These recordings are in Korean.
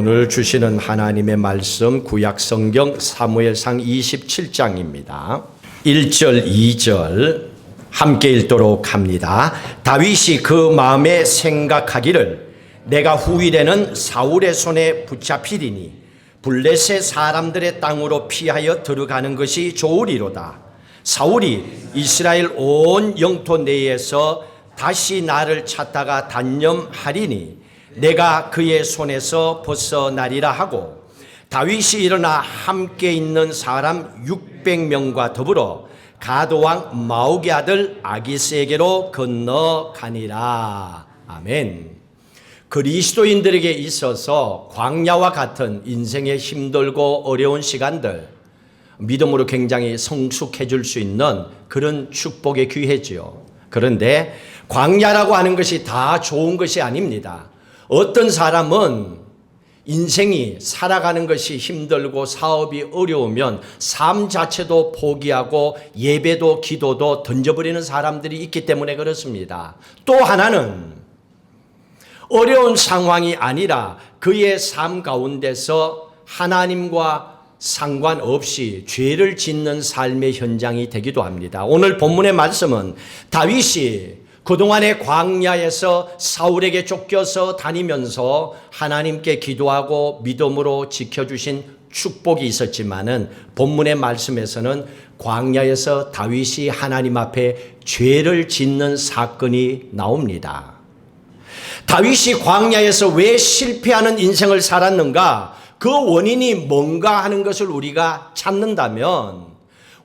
오늘 주시는 하나님의 말씀 구약 성경 사무엘상 27장입니다. 1절 2절 함께 읽도록 합니다. 다윗이 그 마음에 생각하기를 내가 후일에는 사울의 손에 붙잡히리니 블레셋 사람들의 땅으로 피하여 들어가는 것이 좋으리로다. 사울이 이스라엘 온 영토 내에서 다시 나를 찾다가 단념하리니 내가 그의 손에서 벗어나리라 하고, 다윗이 일어나 함께 있는 사람 600명과 더불어 가드왕 마옥의 아들 아기스에게로 건너가니라. 아멘. 그리스도인들에게 있어서 광야와 같은 인생의 힘들고 어려운 시간들, 믿음으로 굉장히 성숙해질 수 있는 그런 축복의 기회지요. 그런데 광야라고 하는 것이 다 좋은 것이 아닙니다. 어떤 사람은 인생이 살아가는 것이 힘들고 사업이 어려우면 삶 자체도 포기하고 예배도 기도도 던져버리는 사람들이 있기 때문에 그렇습니다. 또 하나는 어려운 상황이 아니라 그의 삶 가운데서 하나님과 상관없이 죄를 짓는 삶의 현장이 되기도 합니다. 오늘 본문의 말씀은 다윗이 그동안의 광야에서 사울에게 쫓겨서 다니면서 하나님께 기도하고 믿음으로 지켜주신 축복이 있었지만은 본문의 말씀에서는 광야에서 다윗이 하나님 앞에 죄를 짓는 사건이 나옵니다. 다윗이 광야에서 왜 실패하는 인생을 살았는가? 그 원인이 뭔가 하는 것을 우리가 찾는다면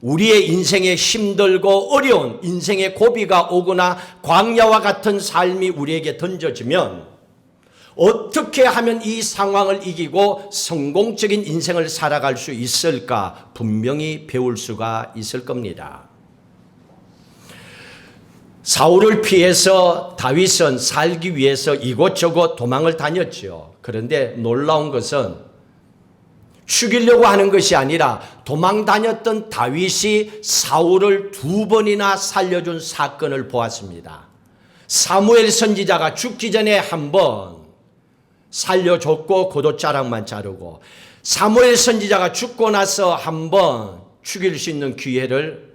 우리의 인생에 힘들고 어려운 인생의 고비가 오거나 광야와 같은 삶이 우리에게 던져지면 어떻게 하면 이 상황을 이기고 성공적인 인생을 살아갈 수 있을까? 분명히 배울 수가 있을 겁니다. 사울을 피해서 다윗은 살기 위해서 이곳저곳 도망을 다녔죠. 그런데 놀라운 것은 죽이려고 하는 것이 아니라 도망 다녔던 다윗이 사울을 2번이나 살려준 사건을 보았습니다. 사무엘 선지자가 죽기 전에 한 번 살려줬고 고도자락만 자르고, 사무엘 선지자가 죽고 나서 한 번 죽일 수 있는 기회를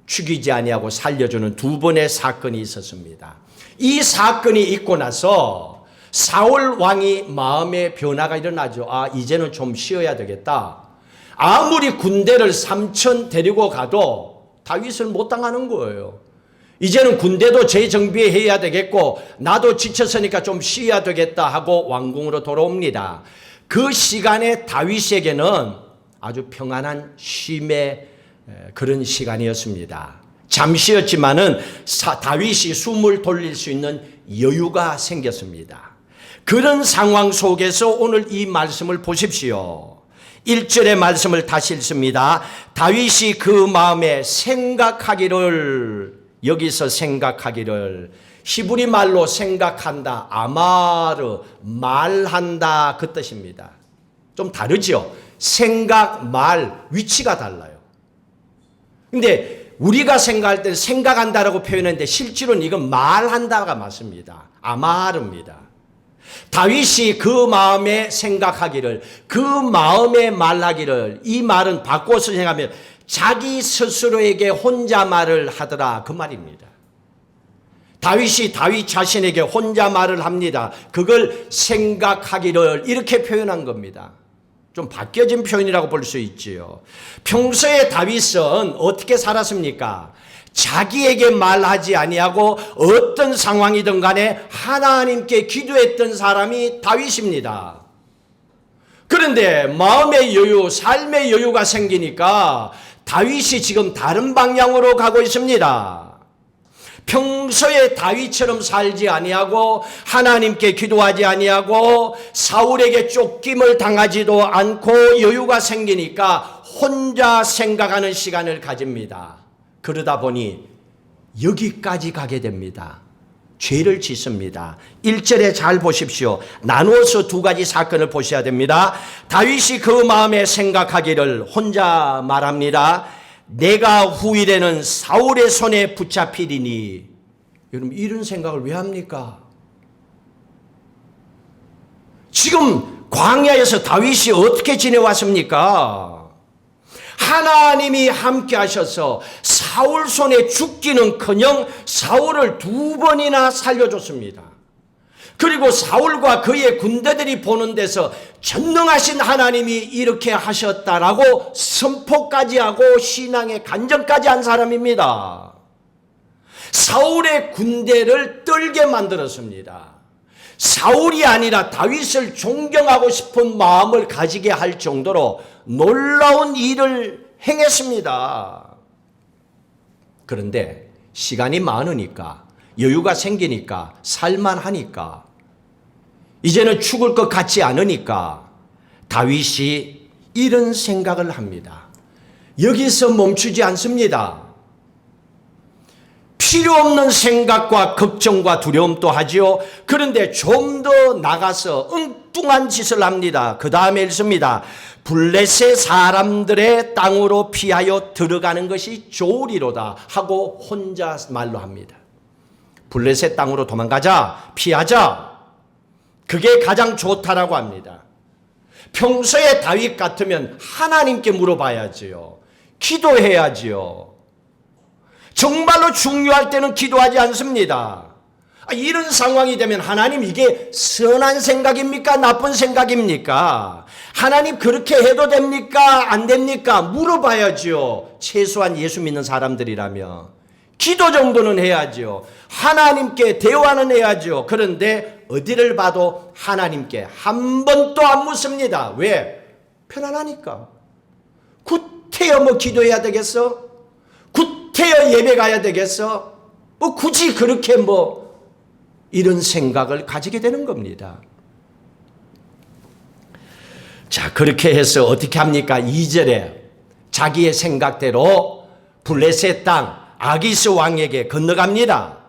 죽이지 아니하고 살려주는 2번의 사건이 있었습니다. 이 사건이 있고 나서 사울 왕이 마음의 변화가 일어나죠. 이제는 좀 쉬어야 되겠다. 아무리 군대를 3천 데리고 가도 다윗을 못 당하는 거예요. 이제는 군대도 재정비해야 되겠고 나도 지쳤으니까 좀 쉬어야 되겠다 하고 왕궁으로 돌아옵니다. 그 시간에 다윗에게는 아주 평안한 쉼의 그런 시간이었습니다. 잠시였지만은 다윗이 숨을 돌릴 수 있는 여유가 생겼습니다. 그런 상황 속에서 오늘 이 말씀을 보십시오. 1절의 말씀을 다시 읽습니다. 다윗이 그 마음에 생각하기를, 여기서 생각하기를 히브리 말로 생각한다, 아마르, 말한다 그 뜻입니다. 좀 다르죠? 생각, 말, 위치가 달라요. 근데 우리가 생각할 때 생각한다라고 표현했는데 실제로는 이건 말한다가 맞습니다. 아마르입니다. 다윗이 그 마음에 생각하기를, 그 마음에 말하기를, 이 말은 바꿔서 생각하면 자기 스스로에게 혼자 말을 하더라 그 말입니다. 다윗이 다윗 자신에게 혼자 말을 합니다. 그걸 생각하기를 이렇게 표현한 겁니다. 좀 바뀌어진 표현이라고 볼 수 있지요. 평소에 다윗은 어떻게 살았습니까? 자기에게 말하지 아니하고 어떤 상황이든 간에 하나님께 기도했던 사람이 다윗입니다. 그런데 마음의 여유, 삶의 여유가 생기니까 다윗이 지금 다른 방향으로 가고 있습니다. 평소에 다윗처럼 살지 아니하고 하나님께 기도하지 아니하고 사울에게 쫓김을 당하지도 않고 여유가 생기니까 혼자 생각하는 시간을 가집니다. 그러다 보니 여기까지 가게 됩니다. 죄를 짓습니다. 1절에 잘 보십시오. 나누어서 2가지 사건을 보셔야 됩니다. 다윗이 그 마음에 생각하기를 혼자 말합니다. 내가 후일에는 사울의 손에 붙잡히리니. 여러분 이런 생각을 왜 합니까? 지금 광야에서 다윗이 어떻게 지내왔습니까? 하나님이 함께 하셔서 사울 손에 죽기는커녕 사울을 2번이나 살려줬습니다. 그리고 사울과 그의 군대들이 보는 데서 전능하신 하나님이 이렇게 하셨다라고 선포까지 하고 신앙의 간증까지 한 사람입니다. 사울의 군대를 떨게 만들었습니다. 사울이 아니라 다윗을 존경하고 싶은 마음을 가지게 할 정도로 놀라운 일을 행했습니다. 그런데 시간이 많으니까, 여유가 생기니까, 살만하니까, 이제는 죽을 것 같지 않으니까 다윗이 이런 생각을 합니다. 여기서 멈추지 않습니다. 필요 없는 생각과 걱정과 두려움도 하지요. 그런데 좀 더 나가서 엉뚱한 짓을 합니다. 그 다음에 읽습니다. 블레셋 사람들의 땅으로 피하여 들어가는 것이 좋으리로다 하고 혼자 말로 합니다. 블레셋 땅으로 도망가자, 피하자. 그게 가장 좋다라고 합니다. 평소에 다윗 같으면 하나님께 물어봐야지요. 기도해야지요. 정말로 중요할 때는 기도하지 않습니다. 이런 상황이 되면 하나님 이게 선한 생각입니까? 나쁜 생각입니까? 하나님 그렇게 해도 됩니까? 안 됩니까? 물어봐야지요. 최소한 예수 믿는 사람들이라면. 기도 정도는 해야죠. 하나님께 대화는 해야죠. 그런데 어디를 봐도 하나님께 한 번도 안 묻습니다. 왜? 편안하니까. 구태여 뭐 기도해야 되겠어? 구태여 예배 가야 되겠어? 뭐 굳이 그렇게 뭐 이런 생각을 가지게 되는 겁니다. 자, 그렇게 해서 어떻게 합니까? 2절에 자기의 생각대로 블레셋 땅 아기스 왕에게 건너갑니다.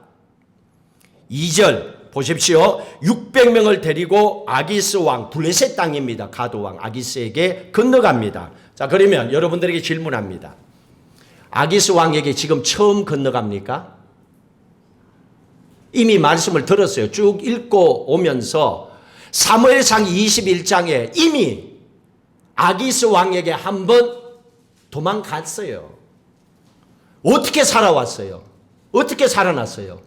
2절 보십시오. 600명을 데리고 아기스 왕, 블레셋 땅입니다. 가드 왕 아기스에게 건너갑니다. 자, 그러면 여러분들에게 질문합니다. 아기스 왕에게 지금 처음 건너갑니까? 이미 말씀을 들었어요. 쭉 읽고 오면서 사무엘상 21장에 이미 아기스 왕에게 한번 도망갔어요. 어떻게 살아왔어요? 어떻게 살아났어요?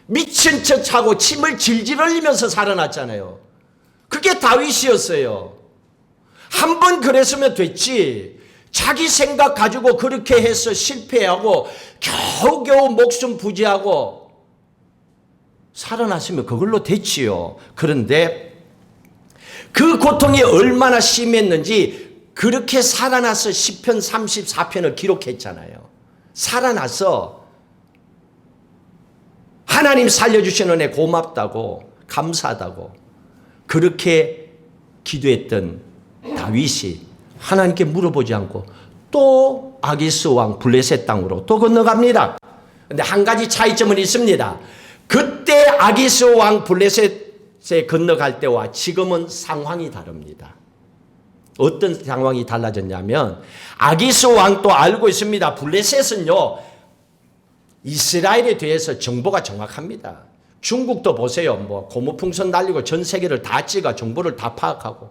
미친 척하고 침을 질질 흘리면서 살아났잖아요. 그게 다윗이었어요. 한 번 그랬으면 됐지. 자기 생각 가지고 그렇게 해서 실패하고 겨우겨우 목숨 부지하고 살아났으면 그걸로 됐지요. 그런데 그 고통이 얼마나 심했는지 그렇게 살아나서 시편 34편을 기록했잖아요. 살아나서 하나님 살려주신 은혜 고맙다고 감사하다고 그렇게 기도했던 다윗이 하나님께 물어보지 않고 또 아기스 왕 블레셋 땅으로 또 건너갑니다. 그런데 한 가지 차이점은 있습니다. 그때 아기스 왕 블레셋에 건너갈 때와 지금은 상황이 다릅니다. 어떤 상황이 달라졌냐면 아기스 왕도 알고 있습니다. 블레셋은요 이스라엘에 대해서 정보가 정확합니다. 중국도 보세요. 뭐 고무풍선 날리고 전 세계를 다 찍어 정보를 다 파악하고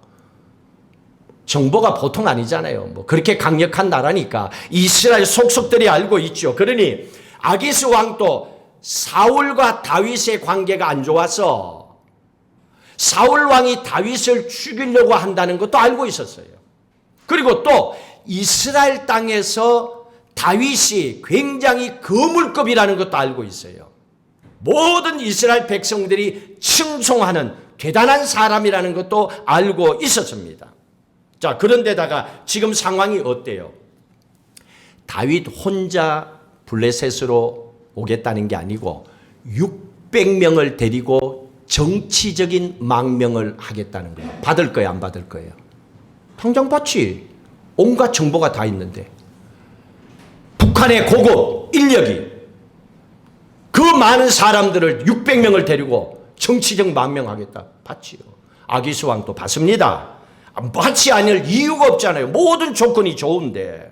정보가 보통 아니잖아요. 뭐 그렇게 강력한 나라니까 이스라엘 속속들이 알고 있죠. 그러니 아기스 왕도 사울과 다윗의 관계가 안 좋아서 사울 왕이 다윗을 죽이려고 한다는 것도 알고 있었어요. 그리고 또 이스라엘 땅에서 다윗이 굉장히 거물급이라는 것도 알고 있어요. 모든 이스라엘 백성들이 칭송하는 대단한 사람이라는 것도 알고 있었습니다. 자, 그런데다가 지금 상황이 어때요? 다윗 혼자 블레셋으로 오겠다는 게 아니고 600명을 데리고 정치적인 망명을 하겠다는 거예요. 받을 거예요, 안 받을 거예요? 당장 받지. 온갖 정보가 다 있는데. 북한의 고급 인력이 그 많은 사람들을 600명을 데리고 정치적 망명하겠다. 받지요. 아기스 왕도 받습니다. 받지 않을 이유가 없잖아요. 모든 조건이 좋은데.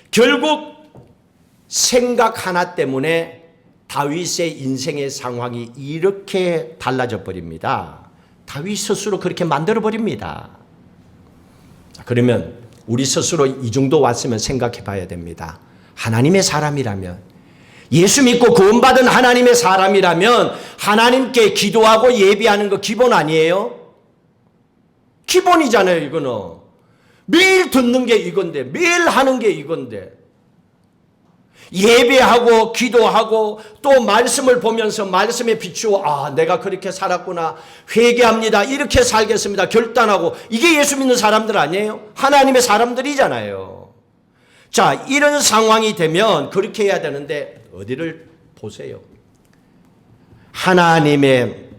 결국 생각 하나 때문에 다윗의 인생의 상황이 이렇게 달라져 버립니다. 다윗 스스로 그렇게 만들어버립니다. 그러면 우리 스스로 이 정도 왔으면 생각해 봐야 됩니다. 하나님의 사람이라면, 예수 믿고 구원받은 하나님의 사람이라면 하나님께 기도하고 예배하는 거 기본 아니에요? 기본이잖아요. 이거는 매일 듣는 게 이건데, 매일 하는 게 이건데, 예배하고 기도하고 또 말씀을 보면서 말씀에 비추어 내가 그렇게 살았구나, 회개합니다, 이렇게 살겠습니다 결단하고, 이게 예수 믿는 사람들 아니에요? 하나님의 사람들이잖아요. 자, 이런 상황이 되면 그렇게 해야 되는데 어디를 보세요. 하나님의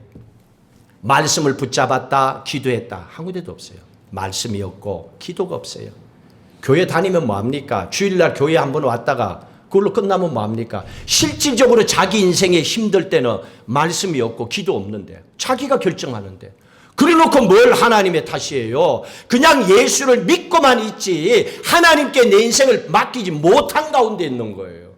말씀을 붙잡았다, 기도했다, 한 군데도 없어요. 말씀이 없고 기도가 없어요. 교회 다니면 뭐합니까? 주일날 교회 한번 왔다가 그걸로 끝나면 뭐합니까? 실질적으로 자기 인생에 힘들 때는 말씀이 없고 기도 없는데, 자기가 결정하는데, 그래놓고 뭘 하나님의 탓이에요? 그냥 예수를 믿고만 있지 하나님께 내 인생을 맡기지 못한 가운데 있는 거예요.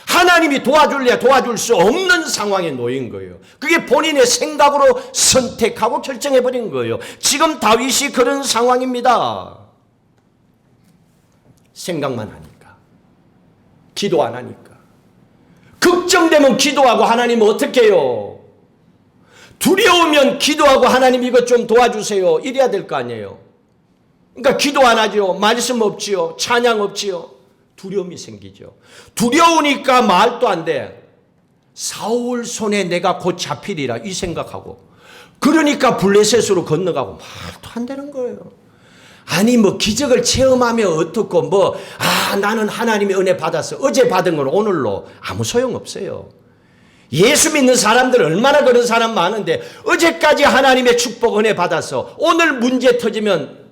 하나님이 도와줄래야 도와줄 수 없는 상황에 놓인 거예요. 그게 본인의 생각으로 선택하고 결정해버린 거예요. 지금 다윗이 그런 상황입니다. 생각만 하니까, 기도 안 하니까. 걱정되면 기도하고 하나님 어떻게 해요? 두려우면 기도하고 하나님 이것 좀 도와주세요, 이래야 될 거 아니에요. 그러니까 기도 안 하죠. 말씀 없지요. 찬양 없지요. 두려움이 생기죠. 두려우니까 말도 안 돼. 사울 손에 내가 곧 잡히리라 이 생각하고, 그러니까 블레셋으로 건너가고, 말도 안 되는 거예요. 아니 뭐 기적을 체험하면 어떻고 나는 하나님의 은혜 받았어, 어제 받은 건 오늘로, 아무 소용없어요. 예수 믿는 사람들 얼마나 그런 사람 많은데, 어제까지 하나님의 축복 은혜 받았어, 오늘 문제 터지면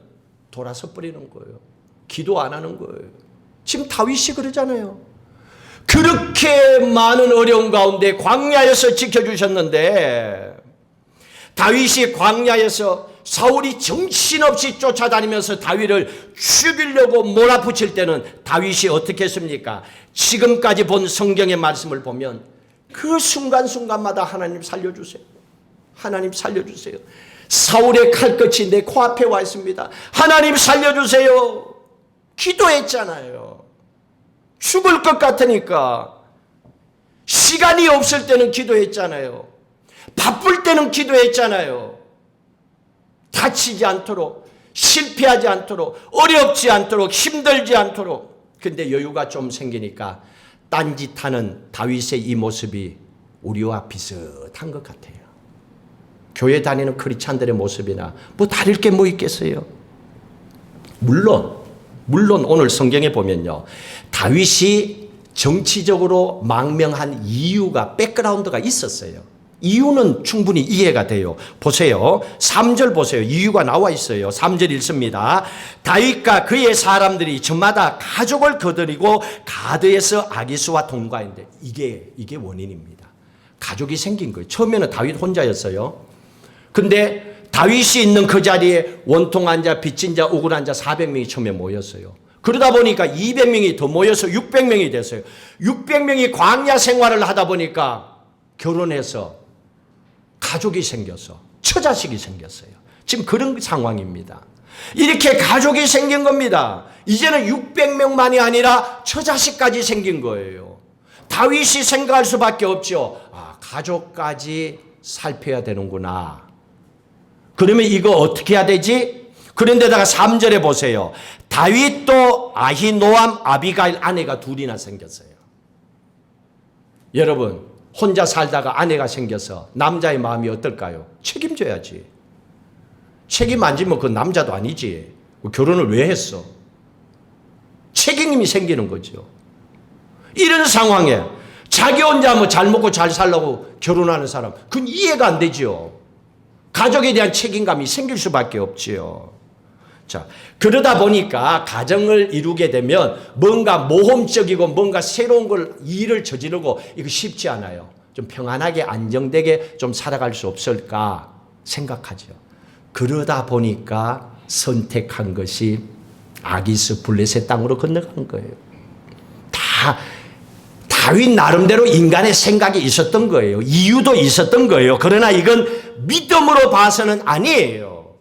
돌아서 버리는 거예요. 기도 안 하는 거예요. 지금 다윗이 그러잖아요. 그렇게 많은 어려움 가운데 광야에서 지켜주셨는데, 다윗이 광야에서 사울이 정신없이 쫓아다니면서 다윗을 죽이려고 몰아붙일 때는 다윗이 어떻게 했습니까? 지금까지 본 성경의 말씀을 보면 그 순간순간마다 하나님 살려주세요, 하나님 살려주세요, 사울의 칼끝이 내 코앞에 와 있습니다, 하나님 살려주세요, 기도했잖아요. 죽을 것 같으니까. 시간이 없을 때는 기도했잖아요. 바쁠 때는 기도했잖아요. 다치지 않도록, 실패하지 않도록, 어렵지 않도록, 힘들지 않도록. 근데 여유가 좀 생기니까 딴짓하는 다윗의 이 모습이 우리와 비슷한 것 같아요. 교회 다니는 크리스찬들의 모습이나 뭐 다를 게 뭐 있겠어요? 물론 오늘 성경에 보면요, 다윗이 정치적으로 망명한 이유가, 백그라운드가 있었어요. 이유는 충분히 이해가 돼요. 보세요. 3절 보세요. 이유가 나와 있어요. 3절 읽습니다. 다윗과 그의 사람들이 저마다 가족을 거느리고 가드에서 아기스와 동거하는데, 이게 원인입니다. 가족이 생긴 거예요. 처음에는 다윗 혼자였어요. 근데 다윗이 있는 그 자리에 원통한 자, 빚진 자, 억울한 자 400명이 처음에 모였어요. 그러다 보니까 200명이 더 모여서 600명이 됐어요. 600명이 광야 생활을 하다 보니까 결혼해서 가족이 생겨서 처자식이 생겼어요. 지금 그런 상황입니다. 이렇게 가족이 생긴 겁니다. 이제는 600명만이 아니라 처자식까지 생긴 거예요. 다윗이 생각할 수밖에 없죠. 가족까지 살펴야 되는구나. 그러면 이거 어떻게 해야 되지? 그런데다가 3절에 보세요. 다윗도 아히노암, 아비가일 아내가 둘이나 생겼어요. 여러분, 혼자 살다가 아내가 생겨서 남자의 마음이 어떨까요? 책임져야지. 책임 안 지면 그 남자도 아니지. 결혼을 왜 했어? 책임이 생기는 거죠. 이런 상황에 자기 혼자 뭐 잘 먹고 잘 살려고 결혼하는 사람, 그건 이해가 안 되죠. 가족에 대한 책임감이 생길 수밖에 없지요. 자, 그러다 보니까 가정을 이루게 되면 뭔가 모험적이고 뭔가 새로운 일을 저지르고 이거 쉽지 않아요. 좀 평안하게 안정되게 좀 살아갈 수 없을까 생각하죠. 그러다 보니까 선택한 것이 아기스 블레셋 땅으로 건너간 거예요. 다윗 나름대로 인간의 생각이 있었던 거예요. 이유도 있었던 거예요. 그러나 이건 믿음으로 봐서는 아니에요.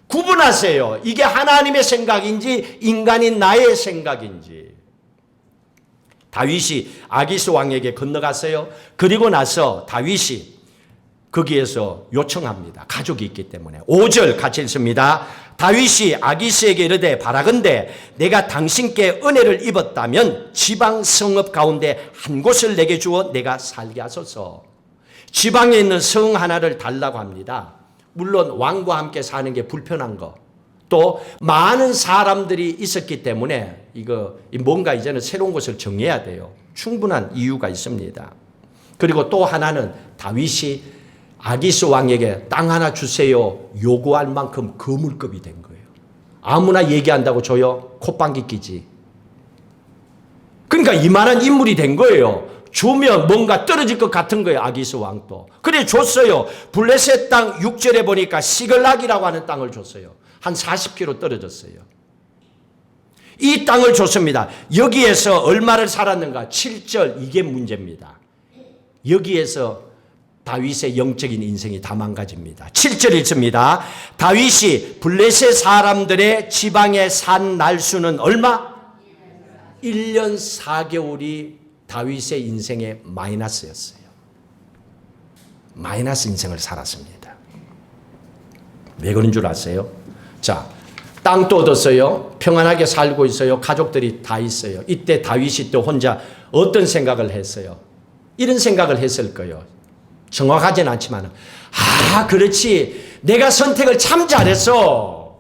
구분하세요. 이게 하나님의 생각인지 인간인 나의 생각인지. 다윗이 아기스 왕에게 건너갔어요. 그리고 나서 다윗이 거기에서 요청합니다. 가족이 있기 때문에. 5절 같이 읽습니다. 다윗이 아기스에게 이르되 바라건대 내가 당신께 은혜를 입었다면 지방 성읍 가운데 한 곳을 내게 주어 내가 살게 하소서. 지방에 있는 성 하나를 달라고 합니다. 물론 왕과 함께 사는 게 불편한 거, 또 많은 사람들이 있었기 때문에 이거 뭔가 이제는 새로운 곳을 정해야 돼요. 충분한 이유가 있습니다. 그리고 또 하나는 다윗이 아기스 왕에게 땅 하나 주세요 요구할 만큼 거물급이 된 거예요. 아무나 얘기한다고 줘요? 콧방귀 끼지. 그러니까 이만한 인물이 된 거예요. 주면 뭔가 떨어질 것 같은 거예요. 아기스 왕도. 그래 줬어요. 블레셋 땅 6절에 보니까 시글락이라고 하는 땅을 줬어요. 한 40km 떨어졌어요. 이 땅을 줬습니다. 여기에서 얼마를 살았는가? 7절. 이게 문제입니다. 여기에서 다윗의 영적인 인생이 다 망가집니다. 7절 읽습니다. 다윗이 블레셋 사람들의 지방에 산 날수는 얼마? 1년 4개월이 다윗의 인생의 마이너스였어요. 마이너스 인생을 살았습니다. 왜 그런 줄 아세요? 자, 땅도 얻었어요. 평안하게 살고 있어요. 가족들이 다 있어요. 이때 다윗이 또 혼자 어떤 생각을 했어요? 이런 생각을 했을 거예요. 정확하진 않지만, 그렇지. 내가 선택을 참 잘했어.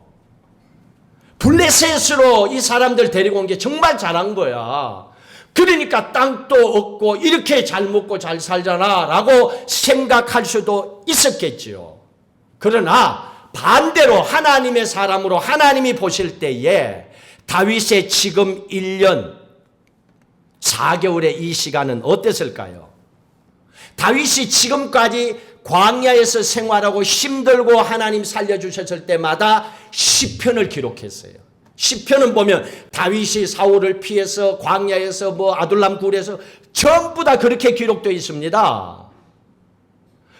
블레셋으로 이 사람들 데리고 온 게 정말 잘한 거야. 그러니까 땅도 얻고 이렇게 잘 먹고 잘 살잖아 라고 생각할 수도 있었겠지요. 그러나 반대로 하나님의 사람으로 하나님이 보실 때에 다윗의 지금 1년 4개월의 이 시간은 어땠을까요? 다윗이 지금까지 광야에서 생활하고 힘들고 하나님 살려주셨을 때마다 시편을 기록했어요. 시편은 보면 다윗이 사울을 피해서 광야에서 아둘람 굴에서 전부 다 그렇게 기록되어 있습니다.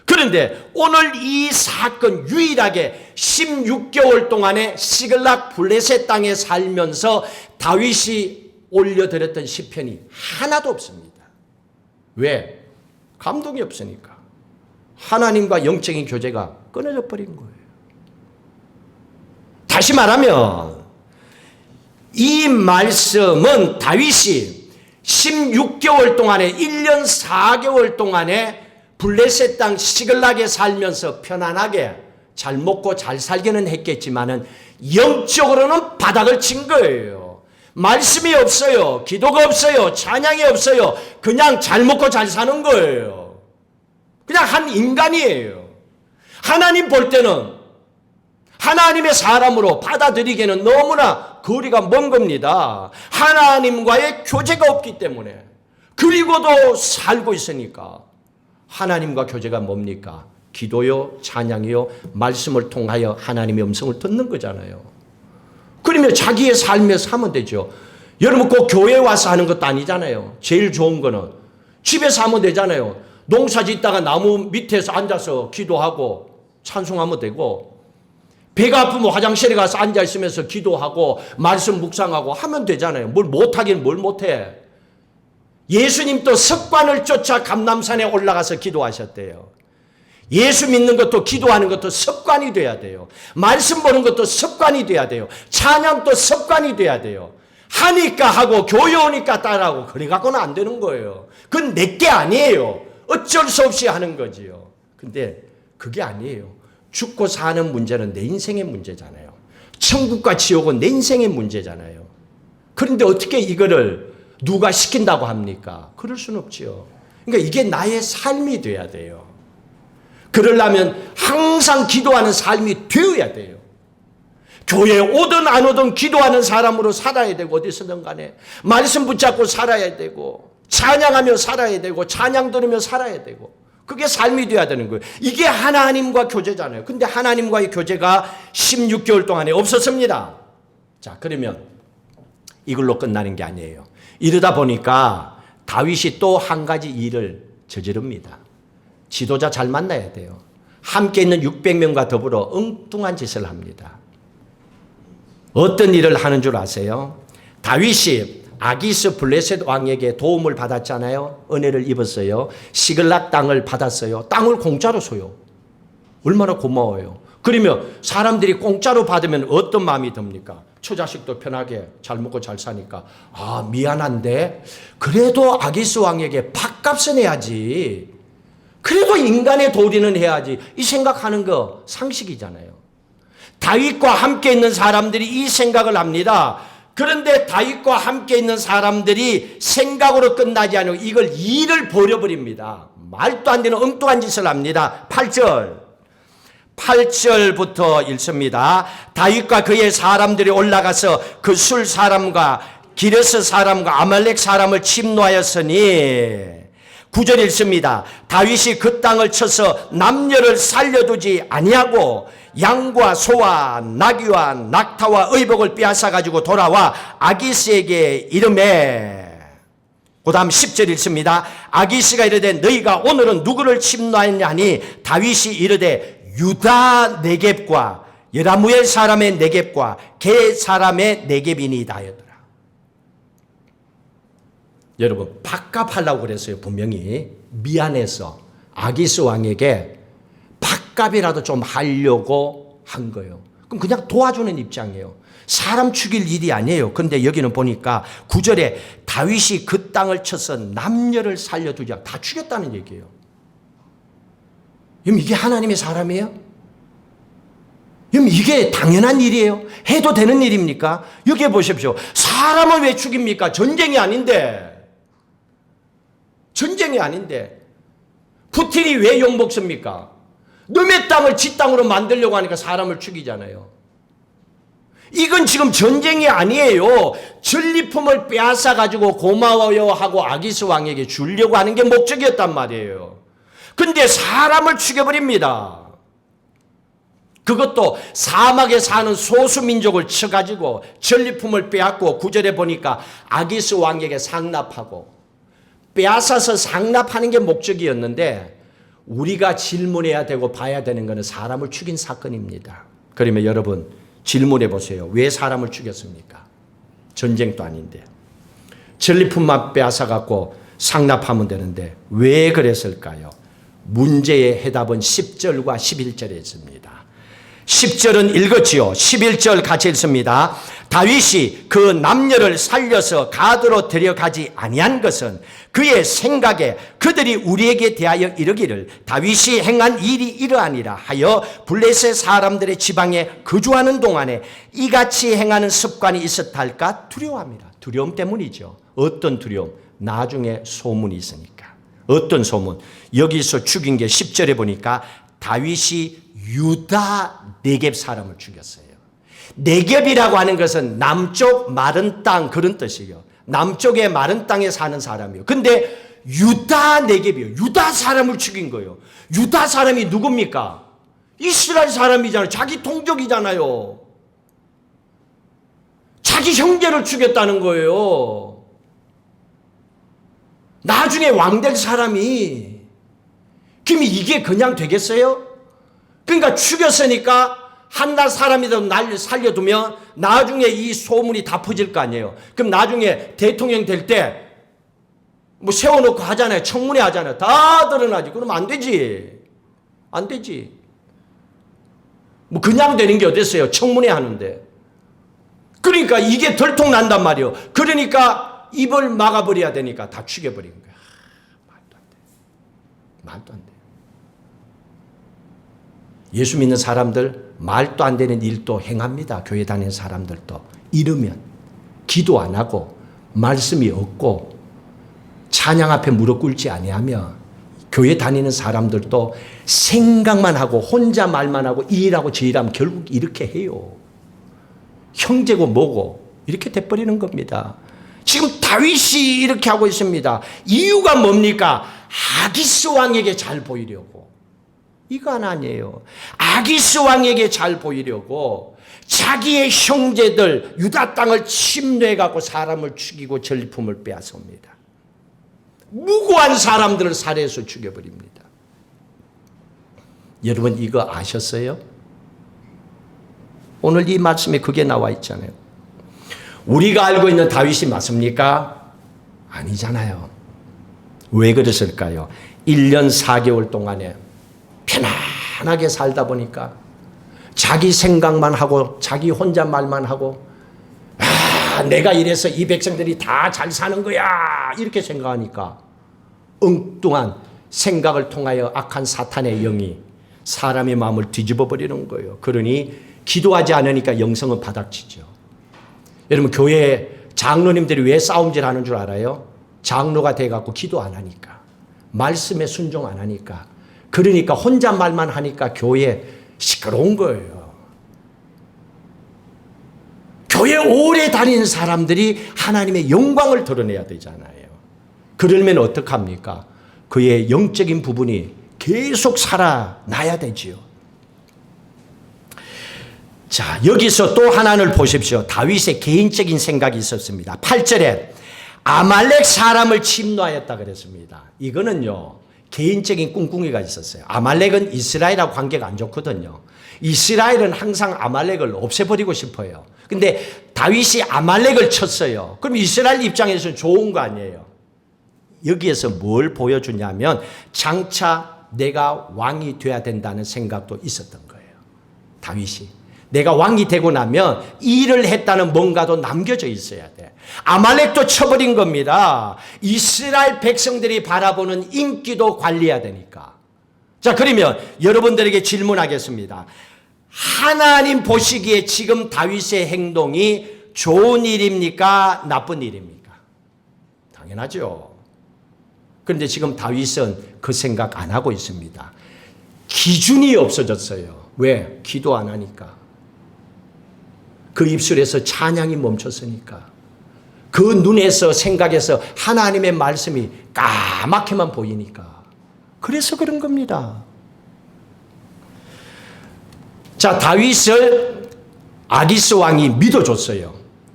그런데 오늘 이 사건 유일하게 16개월 동안에 시글락 블레셋 땅에 살면서 다윗이 올려드렸던 시편이 하나도 없습니다. 왜? 감동이 없으니까. 하나님과 영적인 교제가 끊어져 버린 거예요. 다시 말하면 이 말씀은 다윗이 16개월 동안에 1년 4개월 동안에 블레셋 땅 시글락에 살면서 편안하게 잘 먹고 잘 살기는 했겠지만은 영적으로는 바닥을 친 거예요. 말씀이 없어요. 기도가 없어요. 찬양이 없어요. 그냥 잘 먹고 잘 사는 거예요. 그냥 한 인간이에요. 하나님 볼 때는 하나님의 사람으로 받아들이기에는 너무나 거리가 먼 겁니다. 하나님과의 교제가 없기 때문에. 그리고도 살고 있으니까. 하나님과 교제가 뭡니까? 기도요, 찬양이요, 말씀을 통하여 하나님의 음성을 듣는 거잖아요. 그러면 자기의 삶에서 하면 되죠. 여러분 꼭 교회 와서 하는 것도 아니잖아요. 제일 좋은 거는 집에서 하면 되잖아요. 농사 짓다가 나무 밑에서 앉아서 기도하고 찬송하면 되고, 배가 아프면 화장실에 가서 앉아있으면서 기도하고 말씀 묵상하고 하면 되잖아요. 뭘 못하긴 뭘 못해. 예수님도 습관을 쫓아 감람산에 올라가서 기도하셨대요. 예수 믿는 것도 기도하는 것도 습관이 돼야 돼요. 말씀 보는 것도 습관이 돼야 돼요. 찬양도 습관이 돼야 돼요. 하니까 하고 교회 오니까 따라하고 그래 갖고는 안 되는 거예요. 그건 내게 아니에요. 어쩔 수 없이 하는 거지요. 근데 그게 아니에요. 죽고 사는 문제는 내 인생의 문제잖아요. 천국과 지옥은 내 인생의 문제잖아요. 그런데 어떻게 이거를 누가 시킨다고 합니까? 그럴 수는 없지요. 그러니까 이게 나의 삶이 돼야 돼요. 그러려면 항상 기도하는 삶이 되어야 돼요. 교회에 오든 안 오든 기도하는 사람으로 살아야 되고, 어디서든 간에 말씀 붙잡고 살아야 되고, 찬양하며 살아야 되고, 찬양 들으며 살아야 되고, 그게 삶이 돼야 되는 거예요. 이게 하나님과 교제잖아요. 근데 하나님과의 교제가 16개월 동안에 없었습니다. 자, 그러면 이걸로 끝나는 게 아니에요. 이러다 보니까 다윗이 또 한 가지 일을 저지릅니다. 지도자 잘 만나야 돼요. 함께 있는 600명과 더불어 엉뚱한 짓을 합니다. 어떤 일을 하는 줄 아세요? 다윗이 아기스 블레셋 왕에게 도움을 받았잖아요. 은혜를 입었어요. 시글락 땅을 받았어요. 땅을 공짜로 줘요. 얼마나 고마워요. 그러면 사람들이 공짜로 받으면 어떤 마음이 듭니까? 처자식도 편하게 잘 먹고 잘 사니까 아 미안한데 그래도 아기스 왕에게 밥값은 해야지. 그래도 인간의 도리는 해야지. 이 생각하는 거 상식이잖아요. 다윗과 함께 있는 사람들이 이 생각을 합니다. 그런데 다윗과 함께 있는 사람들이 생각으로 끝나지 않고 이걸 일을 벌여버립니다. 말도 안 되는 엉뚱한 짓을 합니다. 8절부터 읽습니다. 다윗과 그의 사람들이 올라가서 그 술 사람과 기레스 사람과 아말렉 사람을 침노하였으니 9절 읽습니다. 다윗이 그 땅을 쳐서 남녀를 살려두지 아니하고 양과 소와 나귀와 낙타와 의복을 빼앗아 가지고 돌아와 아기스에게 이르매 그 다음 10절 읽습니다. 아기스가 이르되 너희가 오늘은 누구를 침노하였냐 하니 다윗이 이르되 유다 네겝과 여라무엘 사람의 네겝과 게 사람의 네겝이니이다 하였더라. 여러분 밥값하려고 그랬어요. 분명히 미안해서 아기스 왕에게 밥값이라도 좀 하려고 한 거예요. 그럼 그냥 도와주는 입장이에요. 사람 죽일 일이 아니에요. 그런데 여기는 보니까 9절에 다윗이 그 땅을 쳐서 남녀를 살려두지 않고 다 죽였다는 얘기예요. 그럼 이게 하나님의 사람이에요? 그럼 이게 당연한 일이에요? 해도 되는 일입니까? 여기 보십시오. 사람을 왜 죽입니까? 전쟁이 아닌데. 전쟁이 아닌데. 푸틴이 왜 욕먹습니까? 남의 땅을 지 땅으로 만들려고 하니까 사람을 죽이잖아요. 이건 지금 전쟁이 아니에요. 전리품을 빼앗아 가지고 고마워요 하고 아기스 왕에게 주려고 하는 게 목적이었단 말이에요. 근데 사람을 죽여버립니다. 그것도 사막에 사는 소수민족을 쳐가지고 전리품을 빼앗고 9절에 보니까 아기스 왕에게 상납하고 빼앗아서 상납하는 게 목적이었는데 우리가 질문해야 되고 봐야 되는 것은 사람을 죽인 사건입니다. 그러면 여러분 질문해 보세요. 왜 사람을 죽였습니까? 전쟁도 아닌데. 전리품만 빼앗아 갖고 상납하면 되는데 왜 그랬을까요? 문제의 해답은 10절과 11절에 있습니다. 10절은 읽었지요. 11절 같이 읽습니다. 다윗이 그 남녀를 살려서 가드로 데려가지 아니한 것은 그의 생각에 그들이 우리에게 대하여 이르기를 다윗이 행한 일이 이러하니라 하여 블레셋 사람들의 지방에 거주하는 동안에 이같이 행하는 습관이 있었다 할까 두려워합니다. 두려움 때문이죠. 어떤 두려움? 나중에 소문이 있으니까. 어떤 소문? 여기서 죽인 게 10절에 보니까 다윗이 유다 네겝 사람을 죽였어요. 네겝이라고 하는 것은 남쪽 마른 땅 그런 뜻이에요. 남쪽의 마른 땅에 사는 사람이에요. 근데 유다 네겝이에요. 유다 사람을 죽인 거예요. 유다 사람이 누굽니까? 이스라엘 사람이잖아요. 자기 동족이잖아요. 자기 형제를 죽였다는 거예요. 나중에 왕 될 사람이. 그럼 이게 그냥 되겠어요? 그러니까 죽였으니까 한날 사람이라도 날 살려두면 나중에 이 소문이 다 퍼질 거 아니에요. 그럼 나중에 대통령 될 때 뭐 세워놓고 하잖아요. 청문회 하잖아요. 다 드러나지. 그러면 안 되지. 안 되지. 뭐 그냥 되는 게 어딨어요. 청문회 하는데. 그러니까 이게 들통난단 말이에요. 그러니까 입을 막아버려야 되니까 다 죽여버린 거야. 말도 안 돼. 말도 안 돼. 예수 믿는 사람들 말도 안 되는 일도 행합니다. 교회 다니는 사람들도. 이러면 기도 안 하고 말씀이 없고 찬양 앞에 무릎 꿇지 아니하며 교회 다니는 사람들도 생각만 하고 혼자 말만 하고 이 일하고 저 일하면 결국 이렇게 해요. 형제고 뭐고 이렇게 돼버리는 겁니다. 지금 다윗이 이렇게 하고 있습니다. 이유가 뭡니까? 아기스 왕에게 잘 보이려고. 이건 아니에요. 아기스 왕에게 잘 보이려고 자기의 형제들 유다 땅을 침노해갖고 사람을 죽이고 전리품을 빼앗습니다. 무고한 사람들을 살해해서 죽여버립니다. 여러분 이거 아셨어요? 오늘 이 말씀에 그게 나와 있잖아요. 우리가 알고 있는 다윗이 맞습니까? 아니잖아요. 왜 그랬을까요? 1년 4개월 동안에 편안하게 살다 보니까 자기 생각만 하고 자기 혼자 말만 하고 내가 이래서 이 백성들이 다 잘 사는 거야 이렇게 생각하니까 엉뚱한 생각을 통하여 악한 사탄의 영이 사람의 마음을 뒤집어 버리는 거예요. 그러니 기도하지 않으니까 영성은 바닥치죠. 여러분 교회 장로님들이 왜 싸움질 하는 줄 알아요? 장로가 돼갖고 기도 안 하니까, 말씀에 순종 안 하니까, 그러니까 혼자 말만 하니까 교회 시끄러운 거예요. 교회 오래 다니는 사람들이 하나님의 영광을 드러내야 되잖아요. 그러면 어떡합니까? 그의 영적인 부분이 계속 살아나야 되지요. 자, 여기서 또 하나를 보십시오. 다윗의 개인적인 생각이 있었습니다. 8절에 아말렉 사람을 침노하였다 그랬습니다. 이거는요, 개인적인 꿍꿍이가 있었어요. 아말렉은 이스라엘하고 관계가 안 좋거든요. 이스라엘은 항상 아말렉을 없애버리고 싶어요. 근데 다윗이 아말렉을 쳤어요. 그럼 이스라엘 입장에서는 좋은 거 아니에요. 여기에서 뭘 보여주냐면 장차 내가 왕이 돼야 된다는 생각도 있었던 거예요. 다윗이. 내가 왕이 되고 나면 일을 했다는 뭔가도 남겨져 있어야 돼. 아말렉도 쳐버린 겁니다. 이스라엘 백성들이 바라보는 인기도 관리해야 되니까. 자, 그러면 여러분들에게 질문하겠습니다. 하나님 보시기에 지금 다윗의 행동이 좋은 일입니까? 나쁜 일입니까? 당연하죠. 그런데 지금 다윗은 그 생각 안 하고 있습니다. 기준이 없어졌어요. 왜? 기도 안 하니까. 그 입술에서 찬양이 멈췄으니까. 그 눈에서 생각에서 하나님의 말씀이 까맣게만 보이니까. 그래서 그런 겁니다. 자, 다윗을 아기스 왕이 믿어줬어요.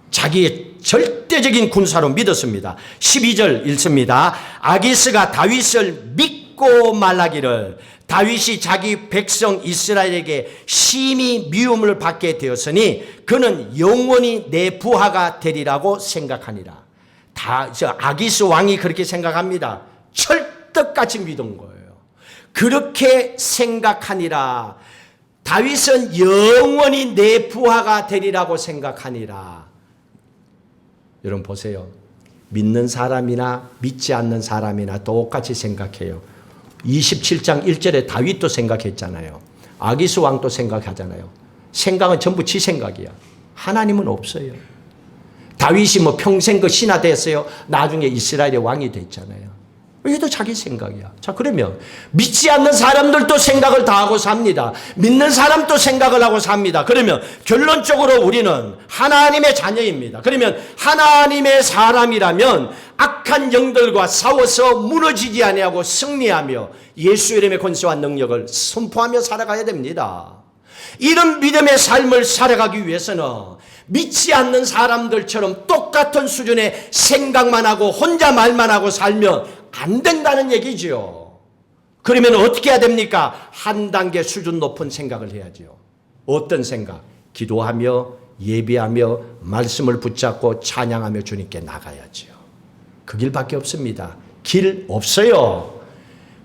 자기의 절대적인 군사로 믿었습니다. 12절 읽습니다. 아기스가 다윗을 믿고 말하기를 다윗이 자기 백성 이스라엘에게 심히 미움을 받게 되었으니 그는 영원히 내 부하가 되리라고 생각하니라. 아기스 왕이 그렇게 생각합니다. 철떡같이 믿은 거예요. 그렇게 생각하니라. 다윗은 영원히 내 부하가 되리라고 생각하니라. 여러분 보세요. 믿는 사람이나 믿지 않는 사람이나 똑같이 생각해요. 27장 1절에 다윗도 생각했잖아요. 아기스 왕도 생각하잖아요. 생각은 전부 지 생각이야. 하나님은 없어요. 다윗이 뭐 평생 그 신하 됐어요. 나중에 이스라엘의 왕이 됐잖아요. 이것도 자기 생각이야. 자, 그러면 믿지 않는 사람들도 생각을 다 하고 삽니다. 믿는 사람도 생각을 하고 삽니다. 그러면 결론적으로 우리는 하나님의 자녀입니다. 그러면 하나님의 사람이라면 악한 영들과 싸워서 무너지지 아니하고 승리하며 예수 이름의 권세와 능력을 선포하며 살아가야 됩니다. 이런 믿음의 삶을 살아가기 위해서는 믿지 않는 사람들처럼 똑같은 수준의 생각만 하고 혼자 말만 하고 살면 안 된다는 얘기죠. 그러면 어떻게 해야 됩니까? 한 단계 수준 높은 생각을 해야죠. 어떤 생각? 기도하며 예비하며 말씀을 붙잡고 찬양하며 주님께 나가야죠. 그 길밖에 없습니다. 길 없어요.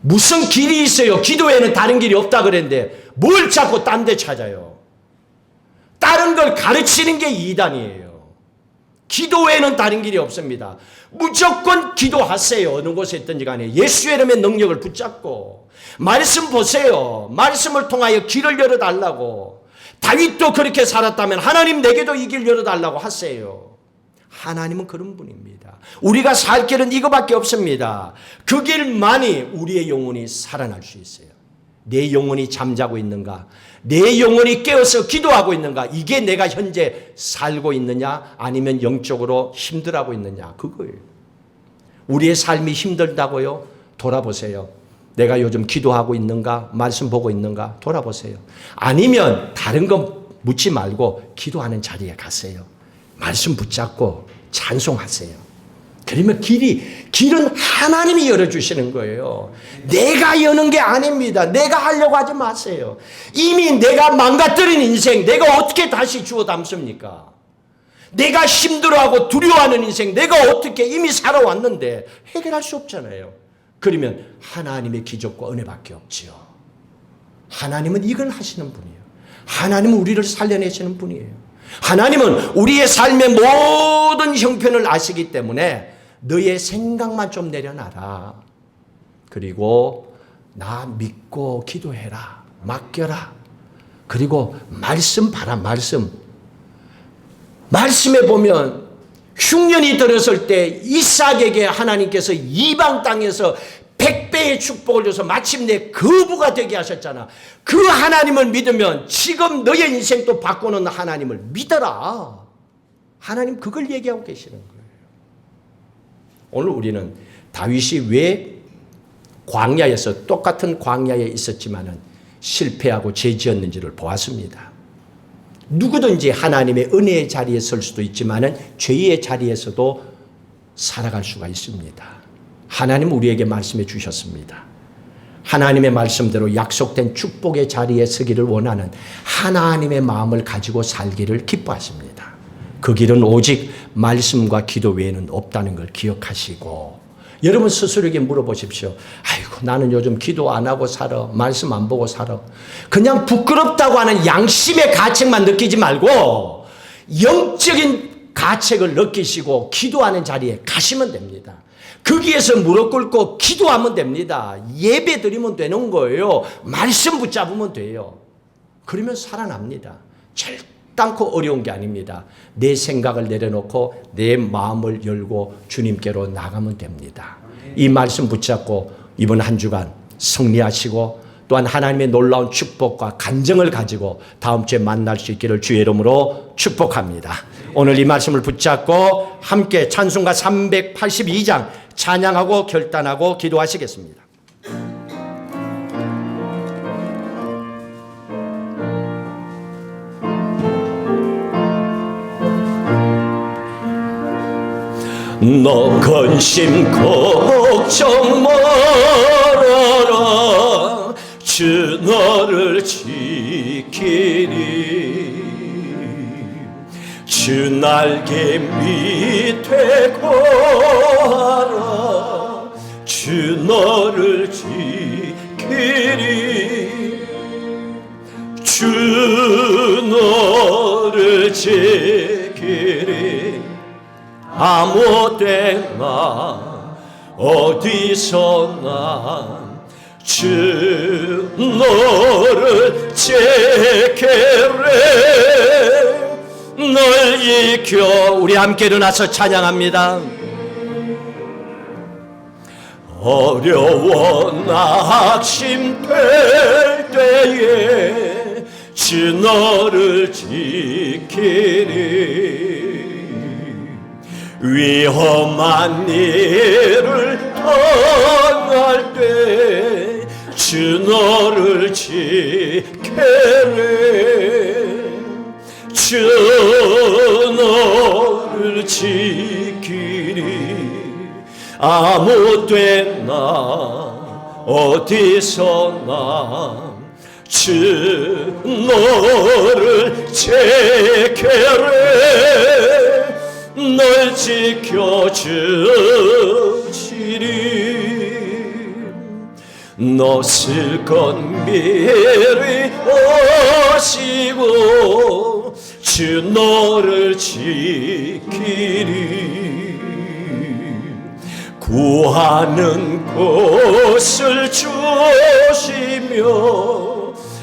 무슨 길이 있어요? 기도에는 다른 길이 없다 그랬는데 뭘 자꾸 딴 데 찾아요? 다른 걸 가르치는 게 이단이에요. 기도에는 다른 길이 없습니다. 무조건 기도하세요. 어느 곳에 있든지 간에 예수의 이름의 능력을 붙잡고 말씀 보세요. 말씀을 통하여 길을 열어달라고. 다윗도 그렇게 살았다면 하나님 내게도 이 길 열어달라고 하세요. 하나님은 그런 분입니다. 우리가 살 길은 이거밖에 없습니다. 그 길만이 우리의 영혼이 살아날 수 있어요. 내 영혼이 잠자고 있는가? 내 영혼이 깨어서 기도하고 있는가? 이게 내가 현재 살고 있느냐? 아니면 영적으로 힘들어하고 있느냐? 그거예요. 우리의 삶이 힘들다고요? 돌아보세요. 내가 요즘 기도하고 있는가? 말씀 보고 있는가? 돌아보세요. 아니면 다른 거 묻지 말고 기도하는 자리에 가세요. 말씀 붙잡고 찬송하세요. 그러면 길은 하나님이 열어주시는 거예요. 내가 여는 게 아닙니다. 내가 하려고 하지 마세요. 이미 내가 망가뜨린 인생, 내가 어떻게 다시 주워 담습니까? 내가 힘들어하고 두려워하는 인생, 내가 어떻게 이미 살아왔는데 해결할 수 없잖아요. 그러면 하나님의 기적과 은혜밖에 없지요. 하나님은 이걸 하시는 분이에요. 하나님은 우리를 살려내시는 분이에요. 하나님은 우리의 삶의 모든 형편을 아시기 때문에 너의 생각만 좀 내려놔라. 그리고 나 믿고 기도해라. 맡겨라. 그리고 말씀 봐라. 말씀에 보면 흉년이 들었을 때 이삭에게 하나님께서 이방 땅에서 100배의 축복을 줘서 마침내 거부가 되게 하셨잖아. 그 하나님을 믿으면 지금 너의 인생도 바꾸는 하나님을 믿어라. 하나님 그걸 얘기하고 계시는 거예요. 오늘 우리는 다윗이 왜 광야에서 똑같은 광야에 있었지만은 실패하고 죄지었는지를 보았습니다. 누구든지 하나님의 은혜의 자리에 설 수도 있지만은 죄의 자리에서도 살아갈 수가 있습니다. 하나님은 우리에게 말씀해 주셨습니다. 하나님의 말씀대로 약속된 축복의 자리에 서기를 원하는 하나님의 마음을 가지고 살기를 기뻐하십니다. 그 길은 오직 말씀과 기도 외에는 없다는 걸 기억하시고, 여러분 스스로에게 물어보십시오. 아이고, 나는 요즘 기도 안 하고 살아. 말씀 안 보고 살아. 그냥 부끄럽다고 하는 양심의 가책만 느끼지 말고 영적인 가책을 느끼시고 기도하는 자리에 가시면 됩니다. 거기에서 무릎 꿇고 기도하면 됩니다. 예배 드리면 되는 거예요. 말씀 붙잡으면 돼요. 그러면 살아납니다. 결단코 어려운 게 아닙니다. 내 생각을 내려놓고 내 마음을 열고 주님께로 나가면 됩니다. 이 말씀 붙잡고 이번 한 주간 승리하시고 또한 하나님의 놀라운 축복과 간증을 가지고 다음 주에 만날 수 있기를 주의 이름으로 축복합니다. 오늘 이 말씀을 붙잡고 함께 찬송가 382장 찬양하고 결단하고 기도하시겠습니다. 너 근심 걱정 말아라. 주 너를 지키리. 주 날개 밑에 거하라. 주 너를 지키리. 주 너를 지키리. 아무 때나 어디서나 주 너를 지키리. 널 이겨. 우리 함께 일어나서 찬양합니다. 어려워 낙심될 때에 주 너를 지키리. 위험한 일을 당할 때 주 너를 지키리. 주 너를 지키리. 아무 때나 어디서나 주 너를 지키리. 널 지켜주시리. 너 슬픈 미리 오시고 주 너를 지키리. 구하는 곳을 주시며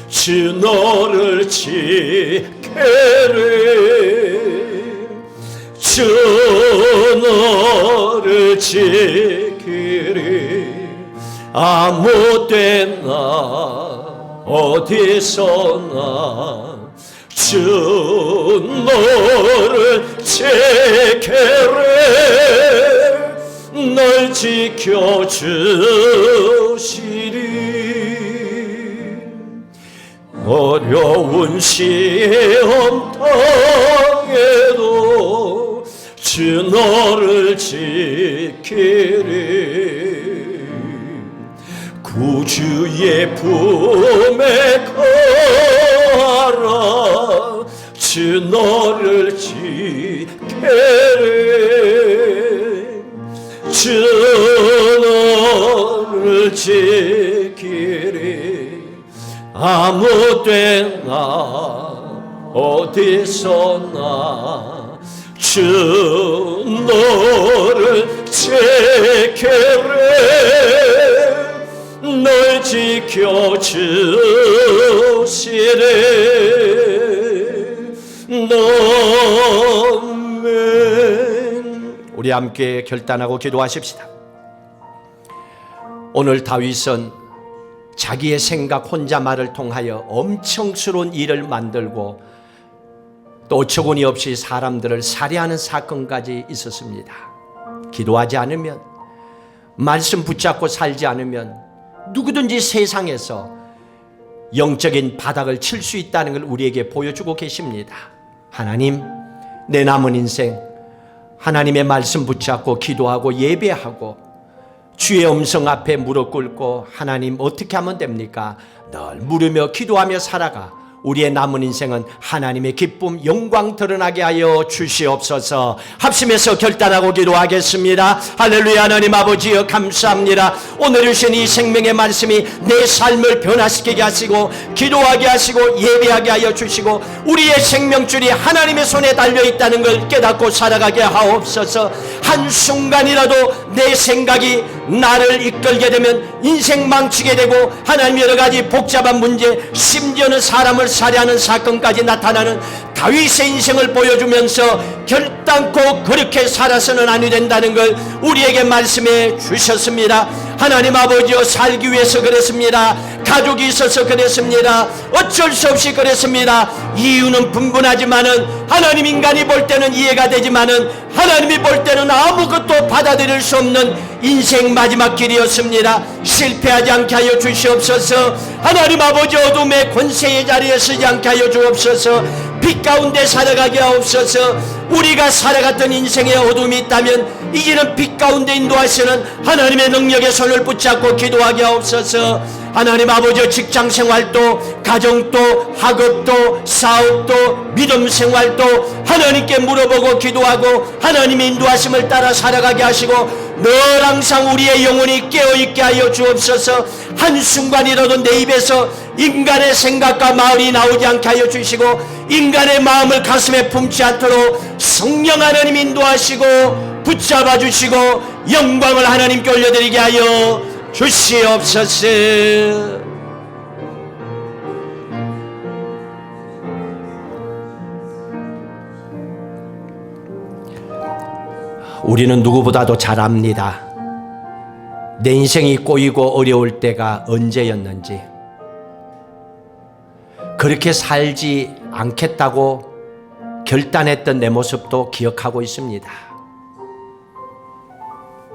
주 너를 지키리. 주 너를 지키리. 아무 때나 어디서나 주 너를 지키리. 널 지켜주시리. 어려운 시험 당해도 주 주 너를 지키리. 구주의 품에 거하라. 주 너를 지키리. 주 너를 지키리. 아무 때나 어디서나 주 너를 지키리. 널 지켜주시리. 아멘. 우리 함께 결단하고 기도하십시다. 오늘 다윗은 자기의 생각 혼자말을 통하여 엄청스러운 일을 만들고 또 어처구니 없이 사람들을 살해하는 사건까지 있었습니다. 기도하지 않으면, 말씀 붙잡고 살지 않으면 누구든지 세상에서 영적인 바닥을 칠 수 있다는 걸 우리에게 보여주고 계십니다. 하나님, 내 남은 인생 하나님의 말씀 붙잡고 기도하고 예배하고 주의 음성 앞에 무릎 꿇고 하나님 어떻게 하면 됩니까? 늘 물으며 기도하며 살아가 우리의 남은 인생은 하나님의 기쁨, 영광 드러나게 하여 주시옵소서. 합심해서 결단하고 기도하겠습니다. 할렐루야. 하나님 아버지여 감사합니다. 오늘 주신 이 생명의 말씀이 내 삶을 변화시키게 하시고 기도하게 하시고 예배하게 하여 주시고 우리의 생명줄이 하나님의 손에 달려있다는 걸 깨닫고 살아가게 하옵소서. 한순간이라도 내 생각이 나를 이끌게 되면 인생 망치게 되고 하나님 여러 가지 복잡한 문제, 심지어는 사람을 살해하는 사건까지 나타나는 다윗의 인생을 보여주면서 결단코 그렇게 살아서는 아니 된다는 걸 우리에게 말씀해 주셨습니다. 하나님 아버지여, 살기 위해서 그랬습니다. 가족이 있어서 그랬습니다. 어쩔 수 없이 그랬습니다. 이유는 분분하지만은 하나님, 인간이 볼 때는 이해가 되지만은 하나님이 볼 때는 아무것도 받아들일 수 없는 인생 마지막 길이었습니다. 실패하지 않게 하여 주시옵소서. 하나님 아버지, 어둠의 권세의 자리에 서지 않게 하여 주옵소서. 빛 가운데 살아가게 하옵소서. 우리가 살아갔던 인생의 어둠이 있다면 이제는 빛 가운데 인도하시는 하나님의 능력의 손을 붙잡고 기도하게 하옵소서. 하나님 아버지, 직장 생활도 가정도 학업도 사업도 믿음 생활도 하나님께 물어보고 기도하고 하나님의 인도하심을 따라 살아가게 하시고 늘 항상 우리의 영혼이 깨어있게 하여 주옵소서. 한순간이라도 내 입에서 인간의 생각과 마음이 나오지 않게 하여 주시고 인간의 마음을 가슴에 품지 않도록 성령 하나님 인도하시고 붙잡아 주시고 영광을 하나님께 올려드리게 하여 주시옵소서. 우리는 누구보다도 잘 압니다. 내 인생이 꼬이고 어려울 때가 언제였는지. 그렇게 살지 않겠다고 결단했던 내 모습도 기억하고 있습니다.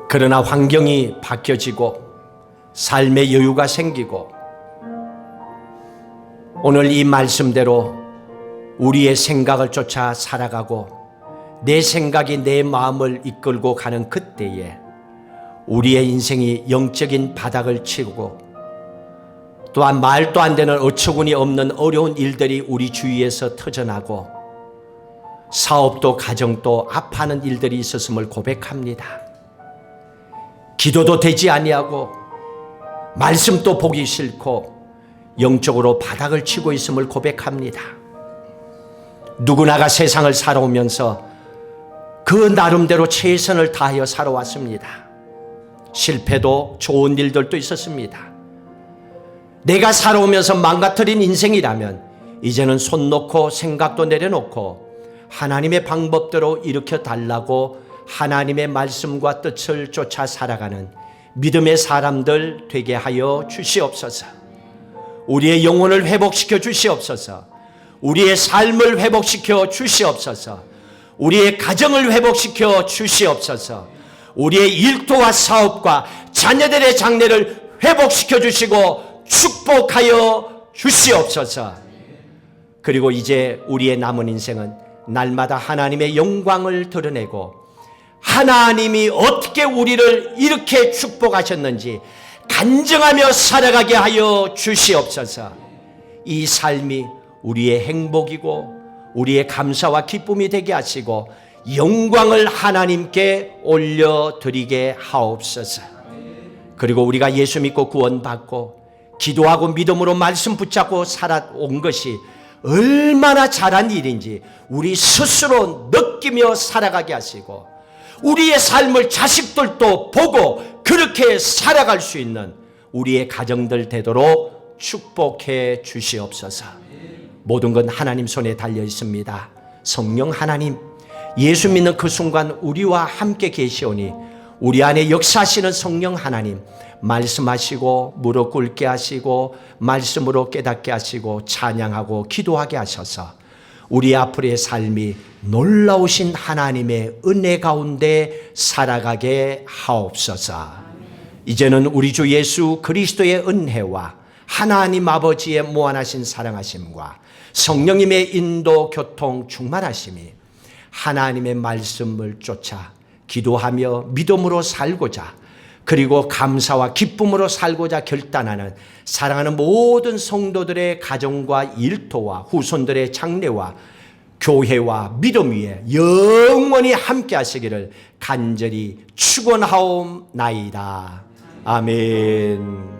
그러나 환경이 바뀌어지고 삶의 여유가 생기고 오늘 이 말씀대로 우리의 생각을 쫓아 살아가고 내 생각이 내 마음을 이끌고 가는 그때에 우리의 인생이 영적인 바닥을 치고 또한 말도 안 되는 어처구니 없는 어려운 일들이 우리 주위에서 터져나고 사업도 가정도 아파하는 일들이 있었음을 고백합니다. 기도도 되지 아니하고 말씀도 보기 싫고 영적으로 바닥을 치고 있음을 고백합니다. 누구나가 세상을 살아오면서 그 나름대로 최선을 다하여 살아왔습니다. 실패도 좋은 일들도 있었습니다. 내가 살아오면서 망가뜨린 인생이라면 이제는 손 놓고 생각도 내려놓고 하나님의 방법대로 일으켜 달라고 하나님의 말씀과 뜻을 쫓아 살아가는 믿음의 사람들 되게 하여 주시옵소서. 우리의 영혼을 회복시켜 주시옵소서. 우리의 삶을 회복시켜 주시옵소서. 우리의 가정을 회복시켜 주시옵소서. 우리의 일터와 사업과 자녀들의 장래를 회복시켜 주시고 축복하여 주시옵소서. 그리고 이제 우리의 남은 인생은 날마다 하나님의 영광을 드러내고 하나님이 어떻게 우리를 이렇게 축복하셨는지 간증하며 살아가게 하여 주시옵소서. 이 삶이 우리의 행복이고 우리의 감사와 기쁨이 되게 하시고 영광을 하나님께 올려드리게 하옵소서. 그리고 우리가 예수 믿고 구원받고 기도하고 믿음으로 말씀 붙잡고 살아온 것이 얼마나 잘한 일인지 우리 스스로 느끼며 살아가게 하시고 우리의 삶을 자식들도 보고 그렇게 살아갈 수 있는 우리의 가정들 되도록 축복해 주시옵소서. 모든 건 하나님 손에 달려 있습니다. 성령 하나님, 예수 믿는 그 순간 우리와 함께 계시오니 우리 안에 역사하시는 성령 하나님, 말씀하시고 무릎 꿇게 하시고 말씀으로 깨닫게 하시고 찬양하고 기도하게 하셔서 우리 앞으로의 삶이 놀라우신 하나님의 은혜 가운데 살아가게 하옵소서. 이제는 우리 주 예수 그리스도의 은혜와 하나님 아버지의 무한하신 사랑하심과 성령님의 인도 교통 충만하심이 하나님의 말씀을 쫓아 기도하며 믿음으로 살고자 그리고 감사와 기쁨으로 살고자 결단하는 사랑하는 모든 성도들의 가정과 일터와 후손들의 장래와 교회와 믿음 위에 영원히 함께 하시기를 간절히 축원하옵나이다. 아멘.